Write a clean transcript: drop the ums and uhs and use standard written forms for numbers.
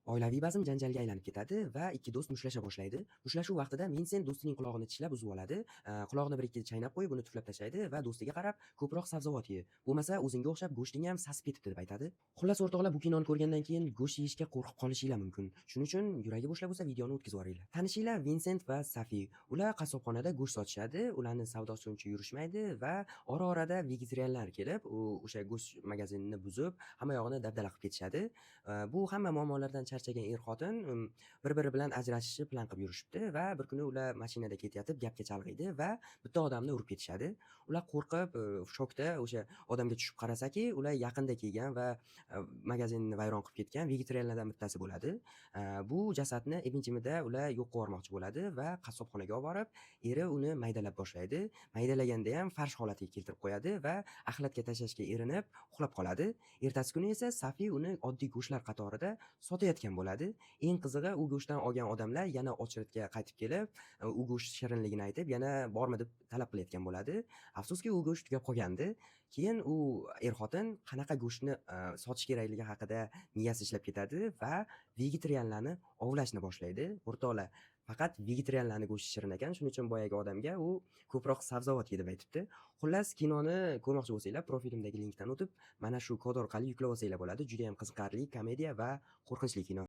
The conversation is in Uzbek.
Oilaviy bazm janjalga aylanib ketadi va ikki do'st mushlasha boshlaydi. Mushlashuv vaqtida Vinsent do'stining qulog'ini tishlab uzib oladi. Qulog'ini bir-ikki chaynab qo'yib, uni tuflab tashlaydi va do'stiga qarab, "Ko'proq sabzavot ye. Bo'lmasa o'zingga o'xshab go'shting ham sasib ketibdi" deb aytadi. Xullas o'rtoqlar, bu kinoni ko'rgandan keyin go'sht yeyishga qo'rqib qolishinglar mumkin. Shuning uchun yuragi bo'shlar bo'lsa videoni o'tkazib yuboringlar. Tanishinglar Vinsent va Safi. Ular qassobxonada go'sht sotishadi. Ularni savdosi uncha yurishmaydi va ora-orada vegetarianlar kelib, o'sha go'sht magazinini buzib, hamma yog'ini dabdala qilib ketishadi. Bu hamma muammolardan charchagan er-xotin bir-biri bilan ajrashishni plan qilib yurishibdi va bir kuni ular mashinada ketayotib gapga chalg'iydi va bitta odamni urib ketishadi. Ular qo'rqib, shokda o'sha odamga tushib qarasaki, ular yaqinda kelgan va magazinni vayron qilib ketgan vegetarianlardan bittasi bo'ladi. Bu jasadni ibn-chimida ular yo'q qilib yubormoqchi bo'ladi va qassobxonaga olib borib, eri uni maydalab boshlaydi. Maydalaganda ham farsh holatiga keltirib qo'yadi va axlatga tashlashga erinib uxlab qoladi. Ertasi kuni esa Safi uni oddiy go'shtlar qatorida sotayotgan bo'ladi. Eng qizig'i, u go'shtdan olgan odamlar yana ochlikka qaytib kelib, u go'sht shirinligini aytib, yana bormi deb talab qilayotgan bo'ladi. Afsuski, u go'sht tugab qolgandi. Keyin u er-xotin qanaqa go'shtni sotish kerakligi haqida miyasi ishlab ketadi va vegetarianlarni ovlashni boshlaydi. O'rtoqlar, faqat vegetarianlarning go'shti shirin ekan, shuning uchun boyagi odamga u ko'proq sabzavot ye deb aytibdi. Xullas, kinoni ko'rmoqchi bo'lsanglar, profilimdagi linkdan o'tib, mana shu kod orqali yuklab olsanglar bo'ladi. Juda ham qiziqarli komediya va qo'rqinchli kino.